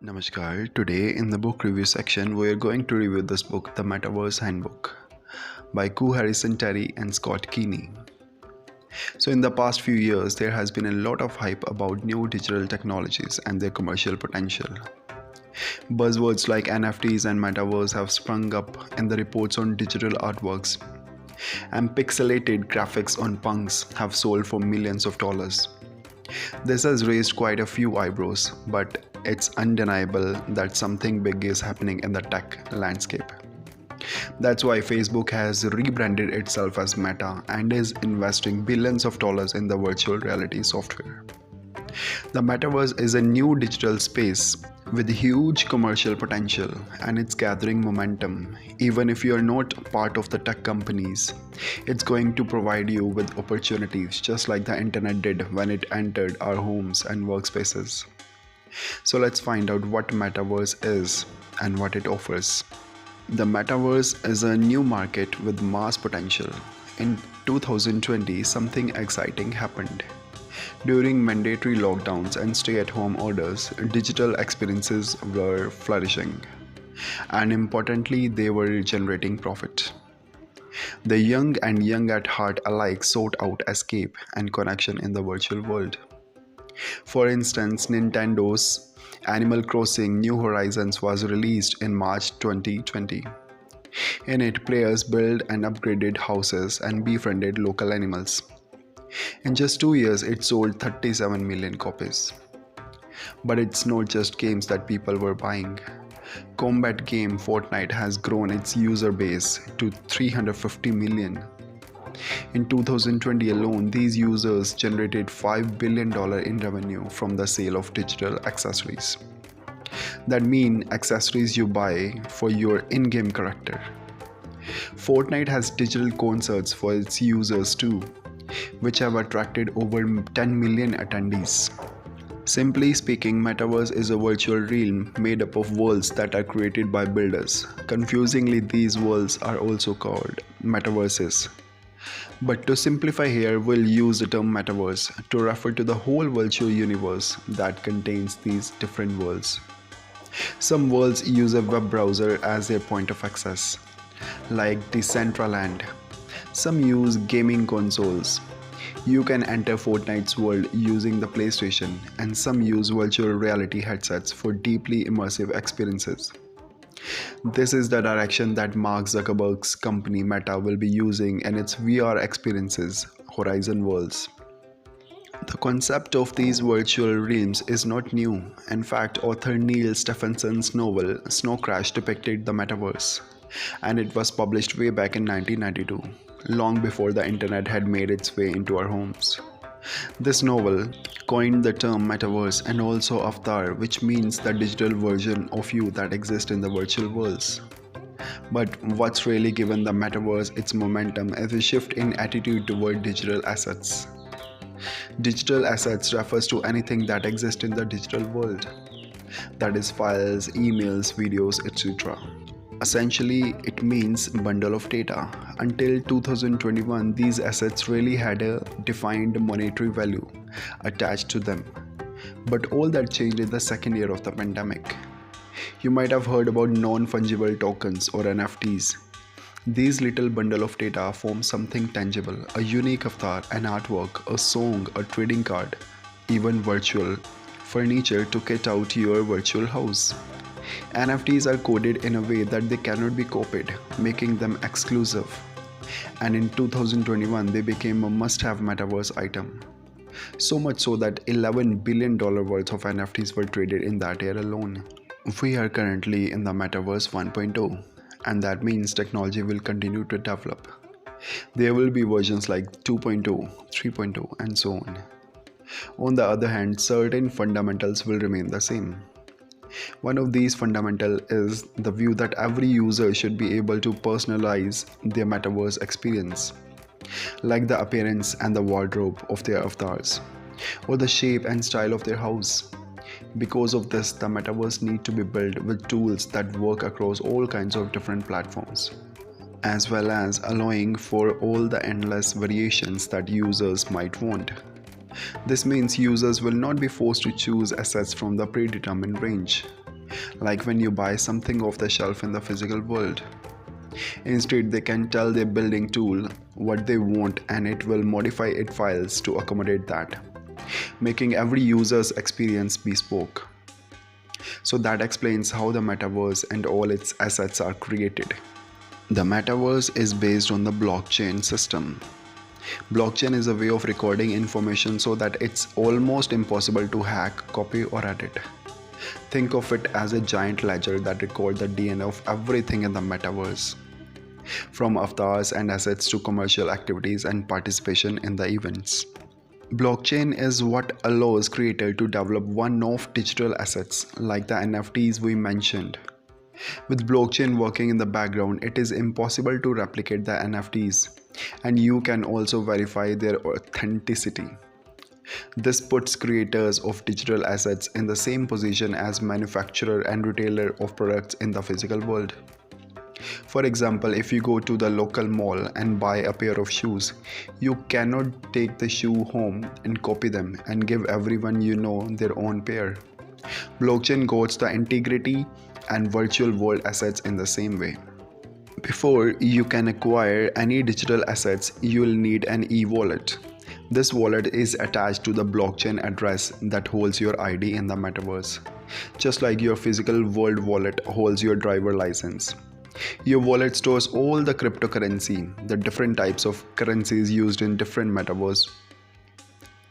Namaskar. Today in the book review section, we are going to review this book, The Metaverse Handbook, by Q Harrison Terry and Scott Keeney. So, in the past few years, there has been a lot of hype about new digital technologies and their commercial potential. Buzzwords like NFTs and Metaverse have sprung up in the reports on digital artworks, and pixelated graphics on punks have sold for millions of dollars. This has raised quite a few eyebrows, but it's undeniable that something big is happening in the tech landscape. That's why Facebook has rebranded itself as Meta and is investing billions of dollars in the virtual reality software. The metaverse is a new digital space with huge commercial potential and it's gathering momentum. Even if you're not part of the tech companies, it's going to provide you with opportunities just like the internet did when it entered our homes and workspaces. So let's find out what metaverse is and what it offers. The metaverse is a new market with mass potential. In 2020, something exciting happened. During mandatory lockdowns and stay-at-home orders, digital experiences were flourishing. And importantly, they were generating profit. The young and young at heart alike sought out escape and connection in the virtual world. For instance, Nintendo's Animal Crossing New Horizons was released in March 2020. In it, players built and upgraded houses and befriended local animals. In just 2 years, it sold 37 million copies. But it's not just games that people were buying. Combat game Fortnite has grown its user base to 350 million. In 2020 alone, these users generated $5 billion in revenue from the sale of digital accessories. That mean accessories you buy for your in-game character. Fortnite has digital concerts for its users too, which have attracted over 10 million attendees. Simply speaking, Metaverse is a virtual realm made up of worlds that are created by builders. Confusingly, these worlds are also called metaverses. But to simplify here, we'll use the term metaverse to refer to the whole virtual universe that contains these different worlds. Some worlds use a web browser as their point of access, like Decentraland. Some use gaming consoles. You can enter Fortnite's world using the PlayStation, and some use virtual reality headsets for deeply immersive experiences. This is the direction that Mark Zuckerberg's company Meta will be using in its VR experiences, Horizon Worlds. The concept of these virtual realms is not new. In fact, author Neil Stephenson's novel Snow Crash depicted the metaverse, and it was published way back in 1992, long before the internet had made its way into our homes. This novel coined the term metaverse and also avatar, which means the digital version of you that exists in the virtual worlds. But what's really given the metaverse its momentum is a shift in attitude toward digital assets. Digital assets refers to anything that exists in the digital world, that is files, emails, videos, etc. Essentially, it means bundle of data. Until 2021, these assets really had a defined monetary value attached to them. But all that changed in the second year of the pandemic. You might have heard about non-fungible tokens or NFTs. These little bundle of data form something tangible, a unique avatar, an artwork, a song, a trading card, even virtual furniture to kit out your virtual house. NFTs are coded in a way that they cannot be copied, making them exclusive. And in 2021, they became a must-have metaverse item. So much so that $11 billion worth of NFTs were traded in that year alone. We are currently in the Metaverse 1.0, and that means technology will continue to develop. There will be versions like 2.0, 3.0, and so on. On the other hand, certain fundamentals will remain the same. One of these fundamentals is the view that every user should be able to personalize their metaverse experience, like the appearance and the wardrobe of their avatars, or the shape and style of their house. Because of this, the metaverse needs to be built with tools that work across all kinds of different platforms, as well as allowing for all the endless variations that users might want. This means users will not be forced to choose assets from the predetermined range. like when you buy something off the shelf in the physical world. Instead, they can tell their building tool what they want and it will modify its files to accommodate that, making every user's experience bespoke. So that explains how the metaverse and all its assets are created. The metaverse is based on the blockchain system. Blockchain is a way of recording information so that it's almost impossible to hack, copy, or edit. Think of it as a giant ledger that records the DNA of everything in the metaverse, from avatars and assets to commercial activities and participation in the events. Blockchain is what allows creators to develop one-off digital assets like the NFTs we mentioned. With blockchain working in the background, it is impossible to replicate the NFTs, and you can also verify their authenticity. This puts creators of digital assets in the same position as manufacturer and retailer of products in the physical world. For example, if you go to the local mall and buy a pair of shoes, you cannot take the shoe home and copy them and give everyone you know their own pair. Blockchain guards the integrity and virtual world assets in the same way. Before you can acquire any digital assets, you will need an e-wallet. This wallet is attached to the blockchain address that holds your ID in the metaverse, just like your physical world wallet holds your driver license. Your wallet stores all the cryptocurrency, the different types of currencies used in different metaverse,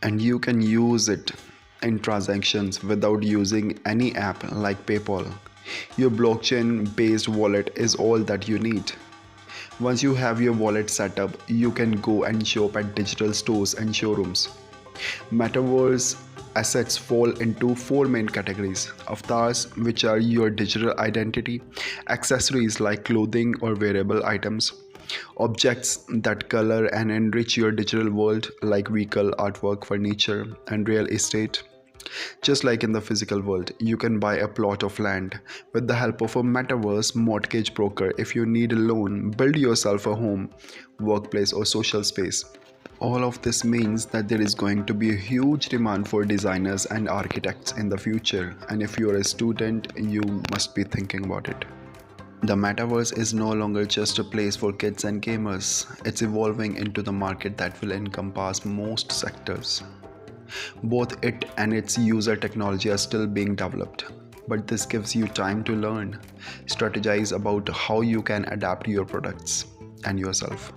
and you can use it in transactions without using any app like PayPal. Your blockchain based wallet is all that you need. Once you have your wallet set up, you can go and shop at digital stores and showrooms. Metaverse assets fall into four main categories: avatars, which are your digital identity; accessories like clothing or wearable items; objects that color and enrich your digital world like vehicle, artwork, furniture, and real estate. Just like in the physical world, you can buy a plot of land with the help of a metaverse mortgage broker if you need a loan, build yourself a home, workplace, or social space. All of this means that there is going to be a huge demand for designers and architects in the future, and if you are a student, you must be thinking about it. The metaverse is no longer just a place for kids and gamers. It's evolving into the market that will encompass most sectors. Both it and its user technology are still being developed, but this gives you time to learn, strategize about how you can adapt your products and yourself,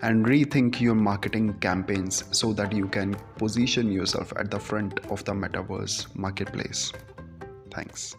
and rethink your marketing campaigns so that you can position yourself at the front of the metaverse marketplace. Thanks.